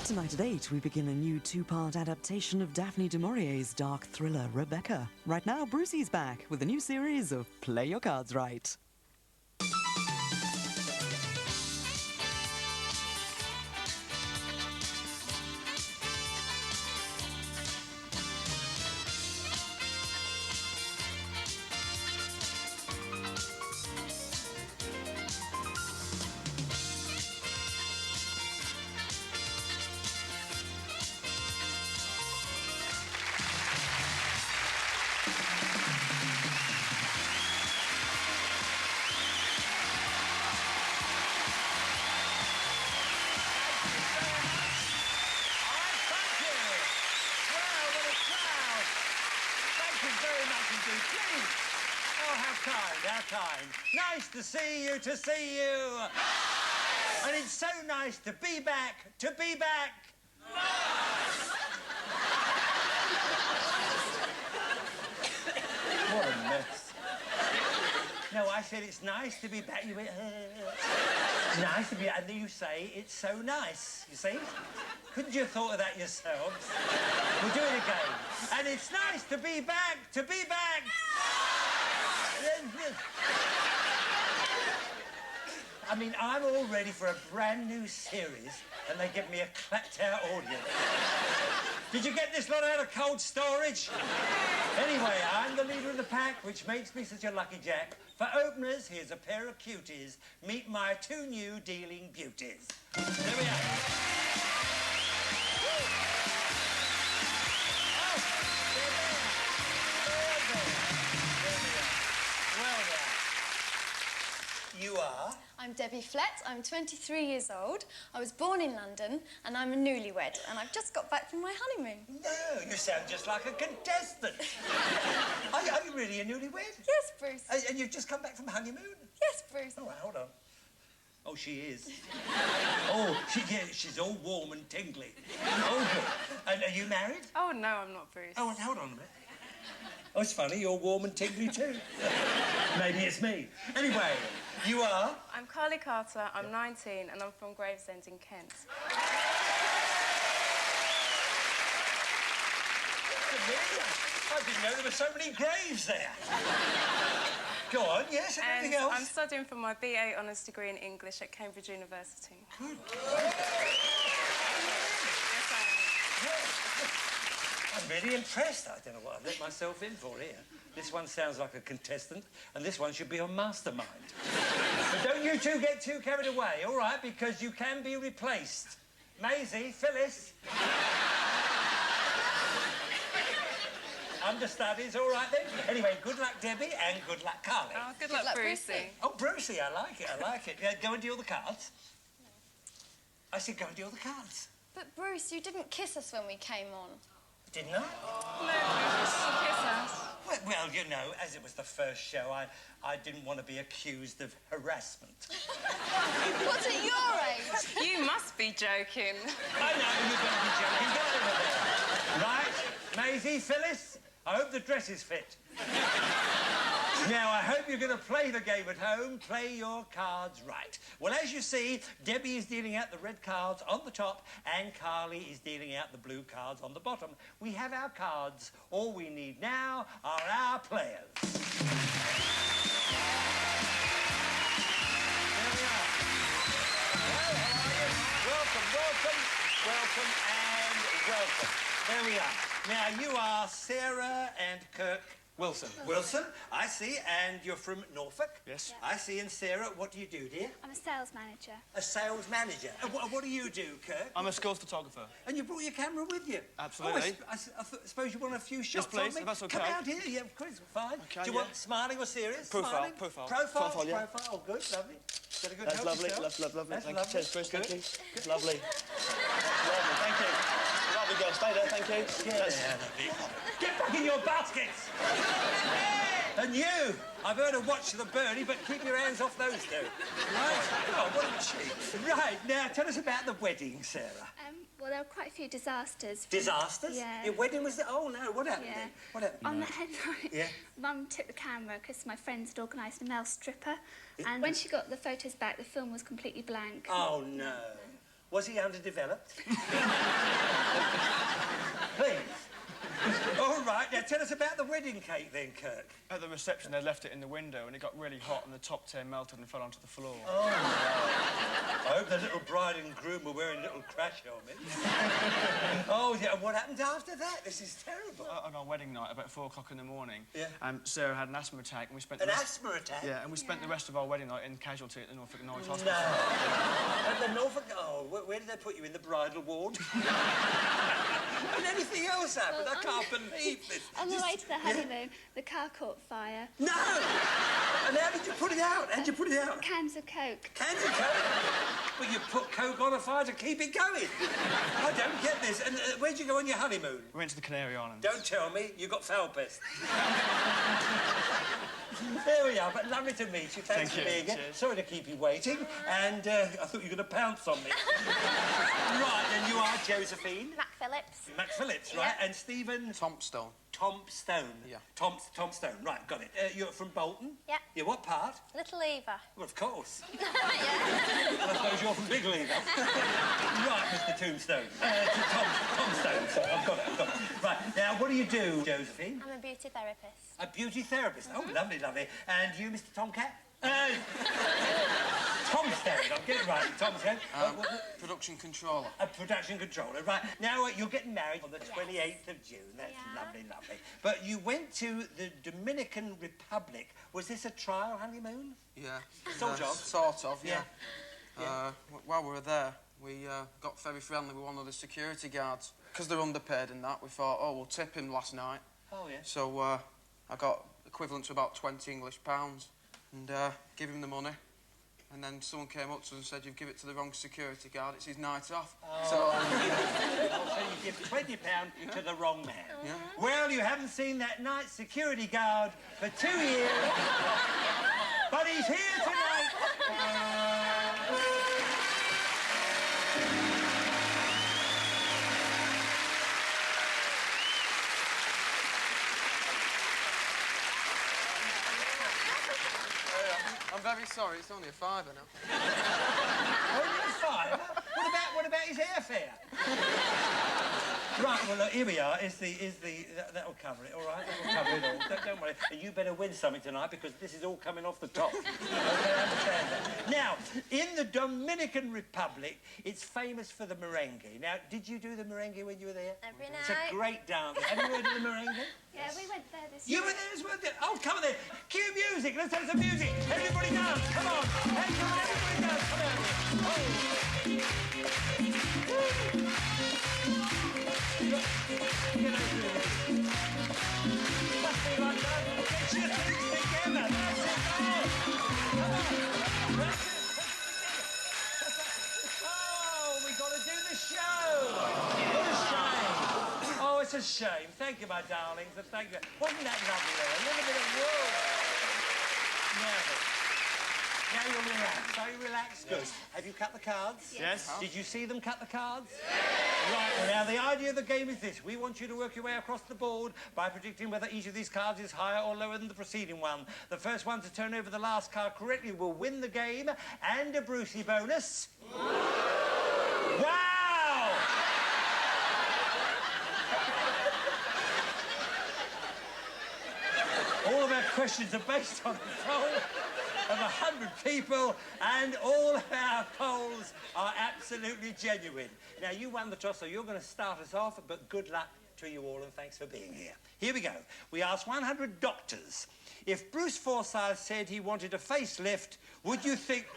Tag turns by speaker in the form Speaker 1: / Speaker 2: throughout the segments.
Speaker 1: Tonight at 8, we begin a new two-part adaptation of Daphne du Maurier's dark thriller, Rebecca. Right now, Brucey's back with a new series of Play Your Cards Right.
Speaker 2: Nice to see you, And it's so nice to be back, What a mess. No, I said it's nice to be back. You went, nice to be back. And then you say, it's so nice, you see? Couldn't you have thought of that yourselves? We'll do it again. And it's nice to be back, I mean, I'm all ready for a brand new series, and they give me a clapped-out audience. Did you get this lot out of cold storage? Anyway, I'm the leader of the pack, which makes me such a lucky jack. For openers, here's a pair of cuties. Meet my two new dealing beauties. There we are. You are?
Speaker 3: I'm Debbie Flett. I'm 23 years old. I was born in London, and I'm a newlywed, and I've just got back from my honeymoon.
Speaker 2: No, you sound just like a contestant. Are you really a newlywed?
Speaker 3: Yes, Bruce.
Speaker 2: And you've just come back from honeymoon?
Speaker 3: Yes, Bruce.
Speaker 2: All right, hold on. Oh, she is. She's all warm and tingly. Oh, good. And are you married?
Speaker 4: Oh, no, I'm not, Bruce.
Speaker 2: Oh, and hold on a minute. Oh, it's funny, you're warm and tingly too. Maybe it's me. Anyway, you are?
Speaker 4: I'm Carly Carter, I'm 19, and I'm from Gravesend in Kent.
Speaker 2: I didn't know there were so many graves there. Go on, yes, and anything else?
Speaker 4: I'm studying for my BA Honours degree in English at Cambridge University.
Speaker 2: Good.
Speaker 4: Yes, I am.
Speaker 2: I'm really impressed. I don't know what I've let myself in for here. This one sounds like a contestant, and this one should be on Mastermind. But don't you two get too carried away, all right? Because you can be replaced. Maisie, Phyllis. Understudies, all right then? Anyway, good luck, Debbie, and good luck, Carly.
Speaker 4: Oh, good luck, Brucey.
Speaker 2: Oh, Brucey, I like it. Yeah, go and deal the cards. I said go and deal the cards.
Speaker 3: But, Bruce, you didn't kiss us when we came on.
Speaker 2: Didn't I?
Speaker 4: No, Bruce, kiss us.
Speaker 2: Well, you know, as it was the first show, I didn't want to be accused of harassment.
Speaker 3: What's at your age?
Speaker 4: You must be joking.
Speaker 2: I know, you're going to be joking. Get over there. Right, Maisie, Phyllis, I hope the dresses fit. Now, I hope you're going to play the game at home. Play your cards right. Well, as you see, Debbie is dealing out the red cards on the top and Carly is dealing out the blue cards on the bottom. We have our cards. All we need now are our players. There we are. Well, how are you? Welcome, and welcome. There we are. Now, you are Sarah and Kirk Wilson. Wilson, I see, and you're from Norfolk?
Speaker 5: Yes.
Speaker 2: Yeah. I see, and Sarah, what do you do, dear?
Speaker 6: I'm a sales manager.
Speaker 2: A sales manager. And what do you do, Kirk?
Speaker 5: I'm a skills photographer.
Speaker 2: And you brought your camera with you?
Speaker 5: Absolutely.
Speaker 2: Oh, I suppose you want a few shots
Speaker 5: please,
Speaker 2: of me?
Speaker 5: if that's okay.
Speaker 2: Come out here, yeah, of course, fine.
Speaker 5: Okay,
Speaker 2: do you want smiling or serious?
Speaker 5: Profile,
Speaker 2: smiling?
Speaker 5: profile.
Speaker 2: Profile,
Speaker 5: yeah.
Speaker 2: Profile, good, lovely. Got a good
Speaker 5: That's
Speaker 2: help
Speaker 5: lovely,
Speaker 2: yourself?
Speaker 5: lovely.
Speaker 2: That's
Speaker 5: Thank
Speaker 2: lovely.
Speaker 5: you. Cheers, Chris,
Speaker 2: Good.
Speaker 5: thank you. It's lovely. Lovely, thank you. Lovely girl, stay there, thank you.
Speaker 2: Get back in your baskets! And you, I've heard of watch the birdie, but keep your hands off those two. Right? Oh, what a cheat. Right, now, tell us about the wedding, Sarah.
Speaker 6: Well, there were quite a few disasters.
Speaker 2: Disasters?
Speaker 6: Yeah.
Speaker 2: Your wedding was... Oh, no, what happened then? What happened?
Speaker 6: On the headline,
Speaker 2: Yeah.
Speaker 6: Mum took the camera because my friends had organised a male stripper, and when she got the photos back, the film was completely blank.
Speaker 2: Oh, no. Was he underdeveloped? Please. All right, now tell us about the wedding cake then, Kirk.
Speaker 7: At the reception, they left it in the window and it got really hot and the top tier melted and fell onto the floor.
Speaker 2: Oh, no. I hope the little bride and groom were wearing little crash helmets. Oh, yeah, and what happened after that? This is terrible.
Speaker 7: On our wedding night, about 4 o'clock in the morning,
Speaker 2: Yeah.
Speaker 7: Sarah had an asthma attack and we spent
Speaker 2: An asthma attack?
Speaker 7: Yeah, and we spent the rest of our wedding night in casualty at the Norfolk Norwich
Speaker 2: No.
Speaker 7: Hospital.
Speaker 2: At the Norfolk... Oh, where did they put you? In the bridal ward? And anything else happened?
Speaker 6: Well,
Speaker 2: I can't believe this.
Speaker 6: On the
Speaker 2: Just-
Speaker 6: way to the honeymoon, the car caught fire.
Speaker 2: No! And how did you put it out? How'd you put it out?
Speaker 6: Cans of Coke.
Speaker 2: Cans of Coke? Well, you put Coke on a fire to keep it going. I don't get this. And where'd you go on your honeymoon?
Speaker 7: We went to the Canary Islands.
Speaker 2: Don't tell me. You got foul pest. There we are. But lovely to meet you. Thanks for being here. Sorry to keep you waiting. And I thought you were going to pounce on me. Right, then you are Josephine.
Speaker 3: Mac Phillips.
Speaker 2: Mac Phillips, right?
Speaker 3: Yeah.
Speaker 2: And Stephen...
Speaker 8: Tombstone.
Speaker 2: Tom Stone.
Speaker 8: Yeah.
Speaker 2: Tom Stone. Right, got it. You're from Bolton?
Speaker 3: Yeah.
Speaker 2: Yeah, what part?
Speaker 3: Little Eva.
Speaker 2: Well, of course.
Speaker 3: Yeah.
Speaker 2: Well, I suppose you're from Big Lever. Right, Mr. Tombstone. Tom Stone. So I've got it. Right, now, what do you do, Josephine?
Speaker 3: I'm a beauty therapist.
Speaker 2: A beauty therapist. Oh, lovely, lovely. And you, Mr. Tomcat? Tom Stone. I'll get it right. Tom Stone.
Speaker 8: Production controller.
Speaker 2: A production controller. Right. Now, you're getting married on the 28th of June. That's lovely, lovely. But you went to the Dominican Republic. Was this a trial honeymoon?
Speaker 8: Yeah.
Speaker 2: Sort of.
Speaker 8: Sort of, yeah.
Speaker 2: Yeah.
Speaker 8: While we were there, we got very friendly with one of the security guards. Because they're underpaid and that, we thought, oh, we'll tip him last night.
Speaker 2: Oh, yeah.
Speaker 8: So I got equivalent to about 20 English pounds and give him the money. And then someone came up to us and said, you've given it to the wrong security guard, it's his night off.
Speaker 2: Oh. So you give £20 to the wrong man.
Speaker 8: Yeah.
Speaker 2: Well, you haven't seen that night security guard for 2 years, but he's here tonight.
Speaker 8: I'm very sorry, it's only a fiver now.
Speaker 2: Only a fiver? What about his airfare? Right, well, look, here we are. That'll cover it, all right? That'll cover it all. Don't worry. You better win something tonight because this is all coming off the top. Okay, I understand that. Now, in the Dominican Republic, it's famous for the merengue. Now, did you do the merengue when you were there?
Speaker 3: Every night.
Speaker 2: It's a great dance. Have you heard of the merengue?
Speaker 6: Yeah, we went there this year.
Speaker 2: You were there as well? Oh, come on then. Cue music. Let's have some music. Everybody dance. Come on. Hey, come on, everybody dance. Come on. Must be like that. Get your things together. That's it. Come on. That's it. Oh, we got to do the show. What a shame. Oh, it's a shame. Thank you, my darlings. Thank you. Wasn't that lovely, though? A little bit of whoa. Now you're relaxed. Are you relaxed? Good. Have you cut the cards?
Speaker 7: Yes.
Speaker 2: Did you see them cut the cards? Right, well, now the idea of the game is this. We want you to work your way across the board by predicting whether each of these cards is higher or lower than the preceding one. The first one to turn over the last card correctly will win the game and a Brucey bonus. Wow! All of our questions are based on the poll of 100 people, and all of our polls are absolutely genuine. Now, you won the toss, so you're going to start us off, but good luck to you all, and thanks for being here. Here we go. We asked 100 doctors, if Bruce Forsyth said he wanted a facelift, would you think...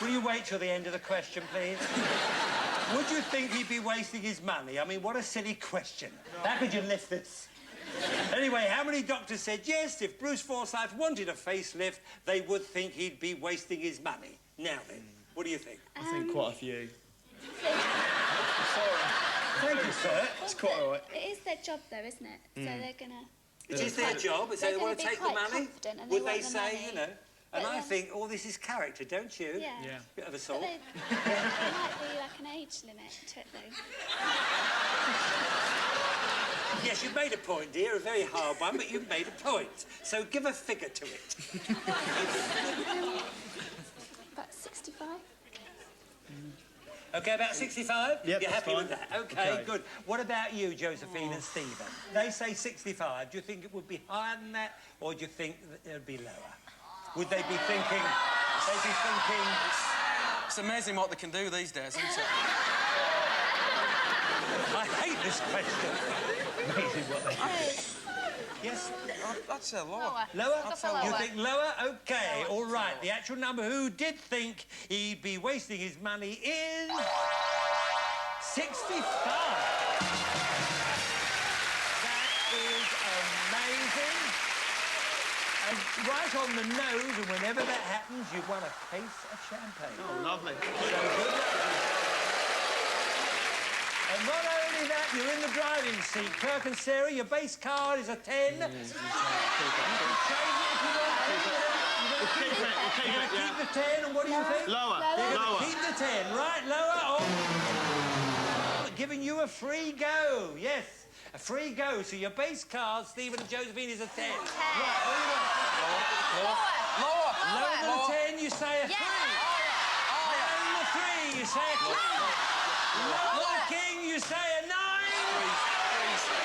Speaker 2: Will you wait till the end of the question, please? Would you think he'd be wasting his money? I mean, what a silly question. No. How could you lift this? Anyway, how many doctors said yes, if Bruce Forsyth wanted a facelift, they would think he'd be wasting his money? Now then, what do you think?
Speaker 7: I think quite a few.
Speaker 2: Thank you, sir.
Speaker 7: It's quite all right.
Speaker 6: It is their job, though, isn't it? So they're gonna...
Speaker 2: It is their job, so they want to take the money. Would they say, you know? And I think, oh, this is character, don't you?
Speaker 6: Yeah.
Speaker 2: Bit of a salt.
Speaker 6: But there might be like an age limit to it, though.
Speaker 2: Yes, you've made a point, dear, a very hard one, but you've made a point. So give a figure to it.
Speaker 6: About 65.
Speaker 2: OK, about 65?
Speaker 5: Yep,
Speaker 2: You're
Speaker 5: that's
Speaker 2: happy with
Speaker 5: fine.
Speaker 2: that? OK, good. What about you, Josephine and Stephen? They say 65. Do you think it would be higher than that, or do you think that it would be lower? Would they be thinking...
Speaker 8: It's amazing what they can do these days, isn't it?
Speaker 2: I hate this question. Amazing what they do. Yes?
Speaker 8: I'd say lower.
Speaker 2: Lower?
Speaker 8: I'd say
Speaker 2: You
Speaker 8: lower.
Speaker 2: think lower? OK, all right. The actual number who did think he'd be wasting his money is... 65. That is amazing. And right on the nose, and whenever that happens, you've won a case of champagne.
Speaker 5: Oh, lovely.
Speaker 2: So good luck. And not only that, you're in the driving seat. Kirk and Sarah, your base card is a 10. You can change it if you want.
Speaker 5: We'll keep it,
Speaker 2: You're going to keep the 10, and what do you think?
Speaker 5: Lower.
Speaker 2: You're
Speaker 5: Lower.
Speaker 2: going to keep the 10, right? Lower. Oh. Giving you a free go, yes. A free go. So your base card, Stephen and Josephine, is a 10. Right, what do you want?
Speaker 8: Lower.
Speaker 2: Lower than a 10, you say a 3. Higher than a 3, you say a king. Lower than a king, you say a 9.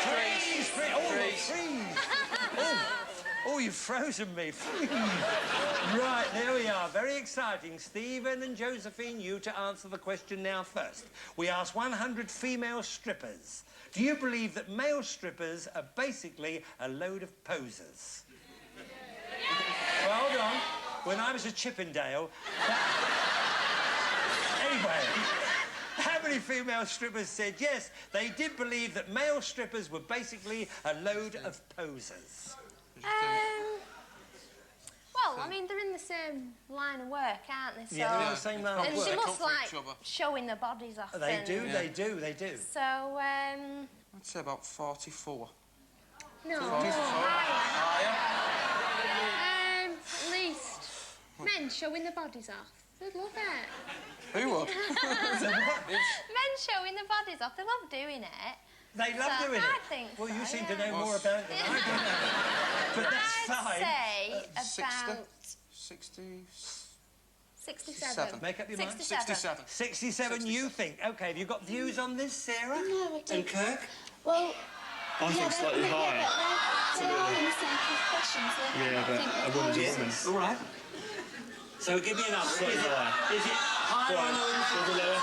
Speaker 2: Threes. Oh, threes. Oh, you've frozen me. Freeze. Right, there we are. Very exciting. Stephen and Josephine, you to answer the question now first. We asked 100 female strippers. Do you believe that male strippers are basically a load of posers? Well, hold on. When I was at Chippendale... Anyway, how many female strippers said yes, they did believe that male strippers were basically a load of posers?
Speaker 9: Well, I mean, they're in the same line of work, aren't they? So,
Speaker 2: Yeah, they're in the same line of
Speaker 9: and
Speaker 2: work.
Speaker 9: they
Speaker 8: They
Speaker 9: must
Speaker 8: come for
Speaker 9: like
Speaker 8: each other.
Speaker 9: showing their bodies off.
Speaker 2: They
Speaker 9: and-
Speaker 2: do, they do.
Speaker 9: So,
Speaker 8: I'd say about 44.
Speaker 9: no,
Speaker 8: 44.
Speaker 9: higher.
Speaker 8: Higher.
Speaker 6: At least men showing their bodies off. They'd love it.
Speaker 8: Who would?
Speaker 9: Men showing their bodies off, they love doing it.
Speaker 2: They love
Speaker 9: So,
Speaker 2: doing it.
Speaker 9: I think
Speaker 2: Well, you
Speaker 9: so,
Speaker 2: seem
Speaker 9: yeah.
Speaker 2: to know more about it than I do. But that's fine.
Speaker 9: I'd say
Speaker 8: 60?
Speaker 9: about
Speaker 8: 60...
Speaker 9: 67.
Speaker 2: Make up your mind.
Speaker 9: 67.
Speaker 2: 67, you think. OK, have you got views on this, Sarah?
Speaker 6: No, I don't.
Speaker 2: And Kirk?
Speaker 6: Well,
Speaker 5: I think slightly higher.
Speaker 6: They are in the same profession, so
Speaker 5: Yeah, but a woman's a woman.
Speaker 2: All right. So give me an answer. Is it higher or lower?
Speaker 5: Slightly lower.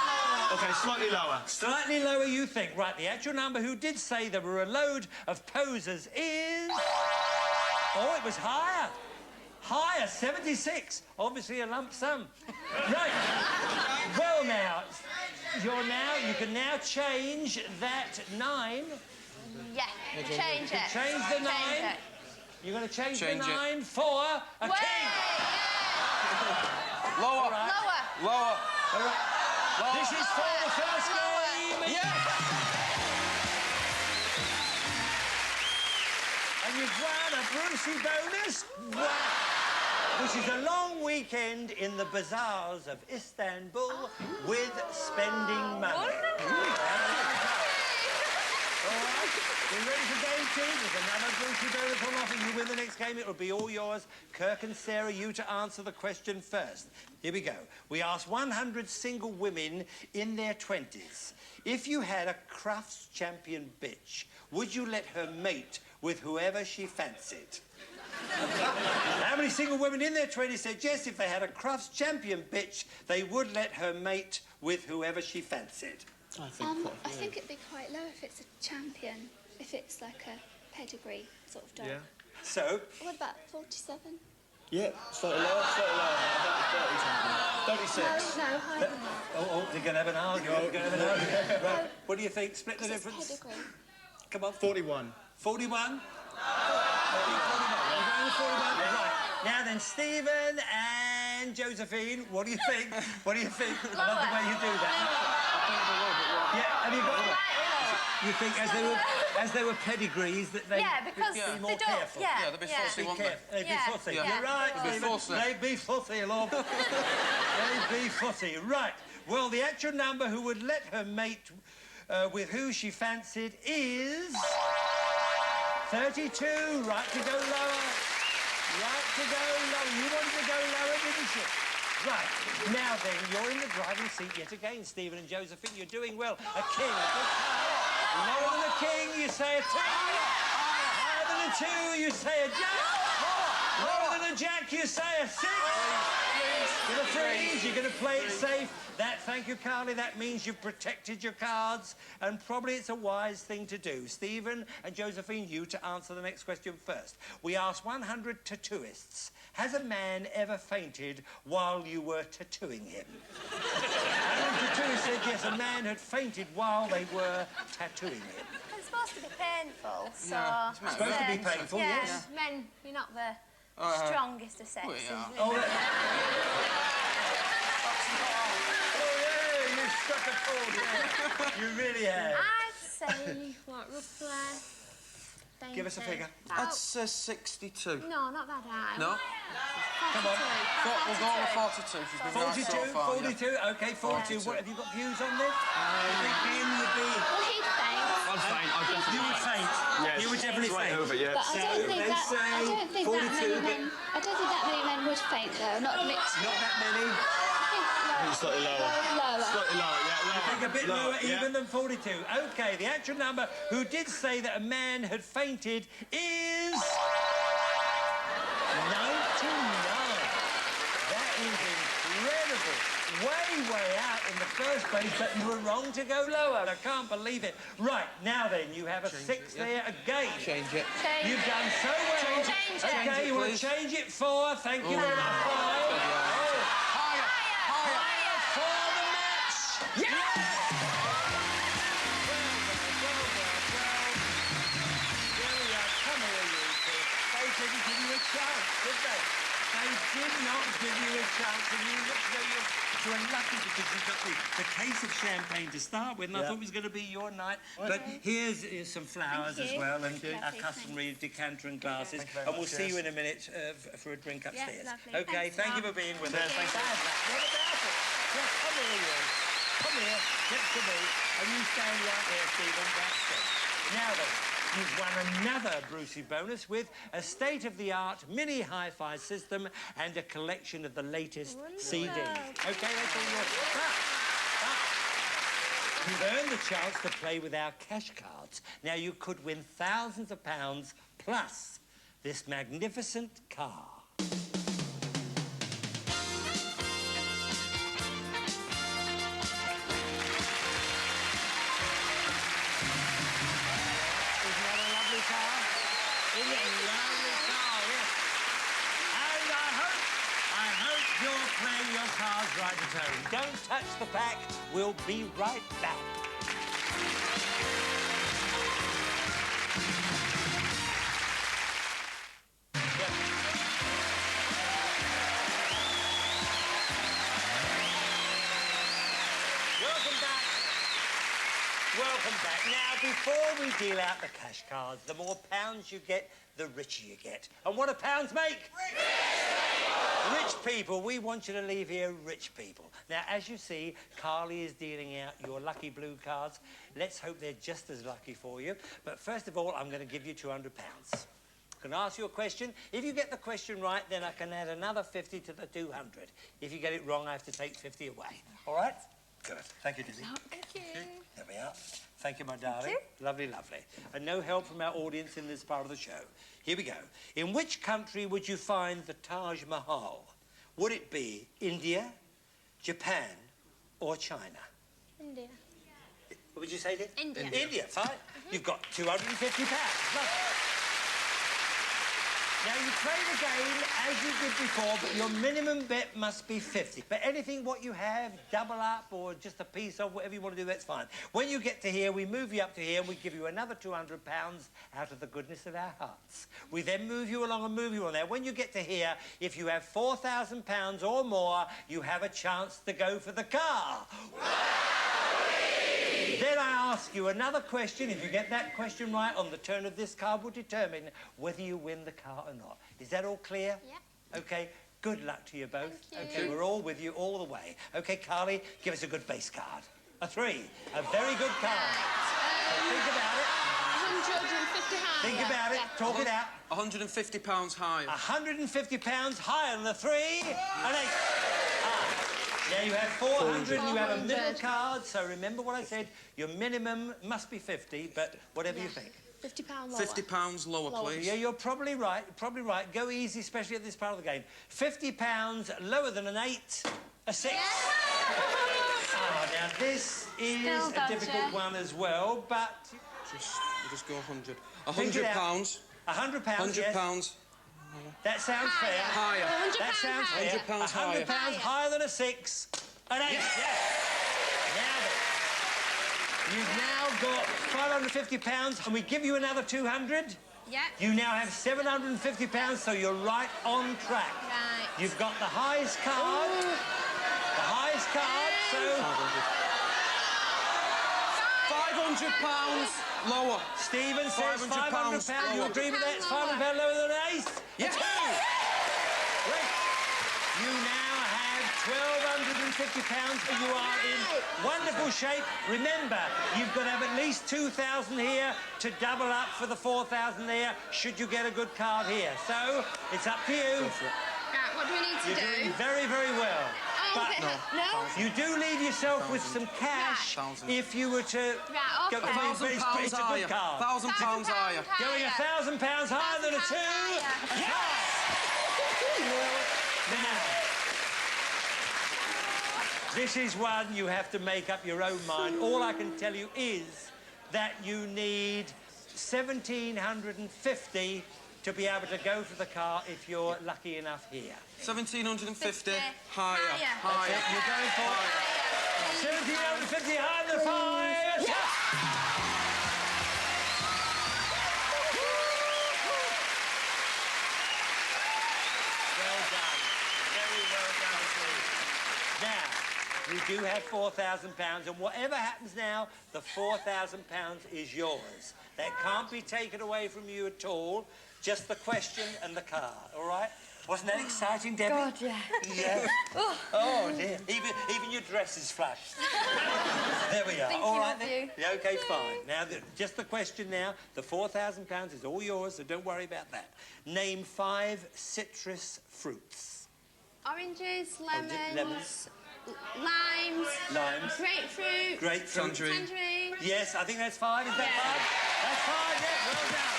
Speaker 5: OK, slightly lower.
Speaker 2: Slightly lower, you think. Right, the actual number who did say there were a load of posers is... Oh, it was higher. Higher, 76. Obviously a lump sum. Right. Well, now, you can now change that 9.
Speaker 9: Yeah, change it.
Speaker 2: Change the 9.
Speaker 9: it.
Speaker 2: You're going to change the
Speaker 8: Change it.
Speaker 2: 9 for a
Speaker 9: Way!
Speaker 2: king.
Speaker 8: Lower.
Speaker 2: Right.
Speaker 9: Lower.
Speaker 8: Lower.
Speaker 2: All right.
Speaker 8: Lower.
Speaker 2: This is for the first game.
Speaker 8: Yeah.
Speaker 2: And you've won a Brucey bonus. Wow. Which is a long weekend in the bazaars of Istanbul with spending money. All right, you ready for game 2? There's another Brucey bonus on offer. You win the next game, it will be all yours. Kirk and Sarah, you to answer the question first. Here we go. We asked 100 single women in their 20s. If you had a Crufts champion bitch, would you let her mate with whoever she fancied? How many single women in their 20s said yes, if they had a Crufts champion bitch, they would let her mate with whoever she fancied?
Speaker 5: I think
Speaker 6: I think it'd be quite low if it's a champion, if it's like a pedigree sort of dog.
Speaker 5: Yeah.
Speaker 2: So,
Speaker 6: What about 47?
Speaker 5: Yeah, slightly lower, about 30 something. 36.
Speaker 6: No, higher than that.
Speaker 2: oh, they're going to have an argument. Right. What do you think? Split the
Speaker 6: 'Cause it's
Speaker 2: difference?
Speaker 6: pedigree.
Speaker 2: Come on.
Speaker 5: 41.
Speaker 2: 41? 41. Right. Now then, Stephen and Josephine, what do you think? What do you think? I love the way you do that. Yeah, have you got... You think as they were pedigrees that they
Speaker 9: because
Speaker 2: be
Speaker 9: they
Speaker 2: more
Speaker 9: don't.
Speaker 2: careful?
Speaker 8: Yeah, they'd be fussy,
Speaker 2: Be
Speaker 8: wouldn't they?
Speaker 2: careful. They'd be
Speaker 9: Yeah,
Speaker 2: fussy.
Speaker 9: yeah.
Speaker 2: You're right,
Speaker 8: They'd be
Speaker 2: Stephen.
Speaker 8: fussy.
Speaker 2: They'd be fussy, love. They'd be fussy. Right. Well, the actual number who would let her mate with who she fancied is... 32. Right to go lower. Right to go lower. You wanted to go lower, didn't you? Right, now then, you're in the driving seat yet again, Stephen and Josephine. You're doing well. A king, a good card. Lower than a king, you say a two. Higher than a two, you say a jack. Lower than a jack, you say a six. You're gonna freeze, you're gonna play it safe. Thank you, Carly, that means you've protected your cards, and probably it's a wise thing to do. Stephen and Josephine, you to answer the next question first. We asked 100 tattooists, has a man ever fainted while you were tattooing him? And the tattooist said yes, a man had fainted while they were tattooing him.
Speaker 9: It's supposed to be painful, so...
Speaker 8: Yeah, it's
Speaker 2: supposed to be painful, yes.
Speaker 9: Men, you're not the strongest of sexes.
Speaker 8: Well,
Speaker 9: really.
Speaker 2: You struck a chord, yeah. You really have.
Speaker 9: I'd say, what, roughly...
Speaker 2: Give us a figure.
Speaker 8: That's 62.
Speaker 9: No, not that high.
Speaker 8: No?
Speaker 9: 42.
Speaker 2: Come on.
Speaker 8: We'll go on 42. She's been right so far,
Speaker 2: 42,
Speaker 8: yeah.
Speaker 2: OK, 42. What, have you got views on this? Ben would be...
Speaker 6: Well, he'd faint.
Speaker 5: I'd faint. I'd
Speaker 2: You
Speaker 5: definitely
Speaker 2: would faint.
Speaker 5: Yes.
Speaker 2: You would definitely
Speaker 5: Right
Speaker 2: faint.
Speaker 5: over, yeah.
Speaker 6: But I don't think that. I don't think
Speaker 2: 42,
Speaker 6: that many men would faint though. Not mixed.
Speaker 2: Not that many.
Speaker 6: I think
Speaker 5: Slightly lower.
Speaker 6: lower.
Speaker 5: Slightly lower, yeah.
Speaker 2: I think a bit lower
Speaker 5: yeah.
Speaker 2: even than 42. OK, the actual number who did say that a man had fainted is... 99. That is incredible. Way out in the first place, but you were wrong to go lower. I can't believe it. Right, now then, you have a six there again.
Speaker 8: Change it.
Speaker 2: You've done so well.
Speaker 9: Change it.
Speaker 2: OK, you want to change it for... Thank you very much.
Speaker 8: Higher.
Speaker 2: For the match. Yes! There we are. Come here, you two. They didn't give you a chance, did they? They did not give you a chance, and you look though you're unlucky because you got the case of champagne to start with, and I thought it was going to be your night. But here's some flowers as well, and our customary decanter and glasses, and we'll see you in a minute for a drink upstairs.
Speaker 9: lovely.
Speaker 2: OK, thank you for being with us.
Speaker 5: Thank you.
Speaker 2: What about it? Yes, come here, you. Come here, next to me, and you stand right there, Stephen. That's it. Now then, you've won another Brucey bonus with a state-of-the-art mini hi-fi system and a collection of the latest CDs. OK, that's all yours. But you've earned the chance to play with our cash cards. Now, you could win thousands of pounds plus this magnificent car. Isn't it a lovely car, yes. And I hope you're playing your cards right at home. Don't touch the pack. We'll be right back. Welcome back. Welcome back. Now, before we deal out the cash cards, the more pounds you get, the richer you get. And what do pounds make? Rich people. We want you to leave here rich people. Now, as you see, Carly is dealing out your lucky blue cards. Let's hope they're just as lucky for you. But first of all, I'm going to give you £200. I'm going to ask you a question. If you get the question right, then I can add another 50 to the 200. If you get it wrong, I have to take 50 away. All right? Good. Thank you, Dizzy.
Speaker 9: Thank you.
Speaker 2: There we are. Thank you, my darling.
Speaker 9: you.
Speaker 2: Lovely, lovely. And no help from our audience in this part of the show. Here we go. In which country would you find the Taj Mahal? Would it be India, Japan, or China?
Speaker 9: India.
Speaker 2: What would you say, Liz?
Speaker 9: India.
Speaker 2: India, fine. You've got £250. Lovely. Now, you play the game as you did before, but your minimum bet must be 50. But anything what you have, double up or just a piece of, whatever you want to do, that's fine. When you get to here, we move you up to here and we give you another £200 out of the goodness of our hearts. We then move you along and move you on there. When you get to here, if you have £4,000 or more, you have a chance to go for the car. Then I ask you another question. If you get that question right on the turn of this card will determine whether you win the car or not. Is that all clear?
Speaker 9: Yeah.
Speaker 2: OK, good luck to you both.
Speaker 9: Thank you.
Speaker 2: OK, we're all with you all the way. OK, Carly, give us a good base card. A 3. A very good card. So think about it.
Speaker 9: 150 higher.
Speaker 2: Think about it.
Speaker 9: Yeah.
Speaker 2: Talk it out.
Speaker 8: £150 higher.
Speaker 2: £150 higher than the 3. An 8. Now you have 400 and you have a middle card, so remember what I said. Your minimum must be 50, but whatever you think.
Speaker 9: £50 lower.
Speaker 8: £50 lower, please.
Speaker 2: Yeah, you're probably right. Probably right. Go easy, especially at this part of the game. £50 lower than an 8. A 6. Now this is
Speaker 9: Still
Speaker 2: a difficult one as well, but
Speaker 8: We'll just go 100.
Speaker 2: Think it out.
Speaker 8: £100.
Speaker 2: £100. Yes.
Speaker 8: £100
Speaker 2: That sounds fair.
Speaker 8: higher.
Speaker 2: That sounds fair.
Speaker 8: £100 higher.
Speaker 2: £100 higher than a 6. An 8. Yes. Now then, you've now got £550, and we give you another 200.
Speaker 9: Yep.
Speaker 2: You now have £750, so you're right on track.
Speaker 9: Right.
Speaker 2: You've got the highest card. The highest card, so...
Speaker 8: £500 lower.
Speaker 2: Stephen says
Speaker 8: £500
Speaker 2: £500. You
Speaker 8: lower.
Speaker 2: agree with that? It's £500 lower than an 8?
Speaker 8: Yes.
Speaker 2: Great. You now have £1,250. You are in wonderful shape. Remember, you've got to have at least 2,000 here to double up for the 4,000 there, should you get a good card here. So, it's up to you.
Speaker 9: Right, what do we need to
Speaker 2: You're
Speaker 9: do?
Speaker 2: doing very, very well.
Speaker 9: Oh,
Speaker 2: But
Speaker 9: no.
Speaker 2: you do leave yourself with some cash if you were to
Speaker 9: Right,
Speaker 2: go.
Speaker 9: okay.
Speaker 2: But it's a good card.
Speaker 8: £1,000 higher.
Speaker 2: Going £1,000 higher than a 2. Yes! Now, this is one you have to make up your own mind. All I can tell you is that you need 1,750 to be able to go for the car if you're lucky enough here.
Speaker 8: 1,750 higher.
Speaker 9: Higher.
Speaker 2: You're going for 1,750 higher than 5. Yes! Well done. Very well done indeed. Now, you do have £4,000, and whatever happens now, the £4,000 is yours. That can't be taken away from you at all. Just the question and the card, all right? Wasn't that exciting, Debbie?
Speaker 3: God, yeah.
Speaker 2: Yeah. Oh, dear. Even your dress is flushed. There we are.
Speaker 3: Thinking
Speaker 2: All right,
Speaker 3: of
Speaker 2: then.
Speaker 3: you.
Speaker 2: Yeah, OK, fine. Now, just the question now. The £4,000 is all yours, so don't worry about that. Name 5 citrus fruits.
Speaker 9: Oranges,
Speaker 2: Lemons.
Speaker 9: lemons, limes, grapefruit,
Speaker 2: Grapefruit.
Speaker 9: tangerine.
Speaker 2: Yes, I think that's 5. Is that 5? That's 5, yeah. Well done.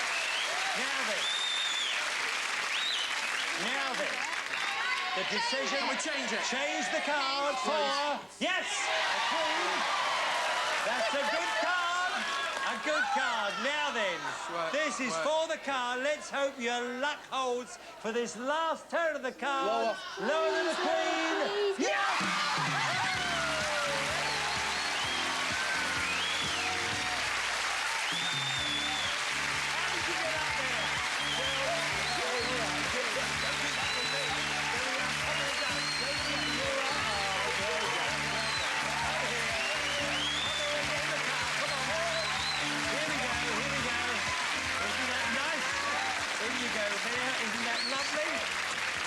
Speaker 2: Now then, the decision...
Speaker 8: Can we change it?
Speaker 2: Change the card for... Yes! A queen. That's a good card. A good card. Now then, this is for the card. Let's hope your luck holds for this last turn of the card. Lower than a queen. Yes!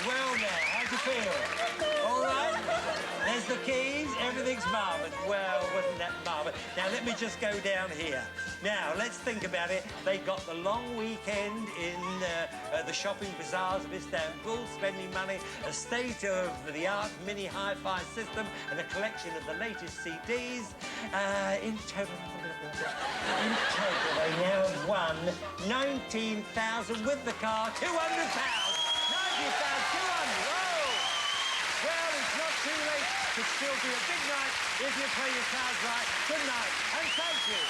Speaker 2: Well, now, how'd you feel? All right? There's the keys. Everything's marvellous. Well, wasn't that marvellous? Now, let me just go down here. Now, let's think about it. They got the long weekend in the shopping bazaars of Istanbul, spending money, a state-of-the-art mini hi-fi system, and a collection of the latest CDs. In total, they now have won 19,000 with the car, £200. 90,200. Whoa! Well, it's not too late. Could still be a big night if you play your cards right. Good night, and thank you.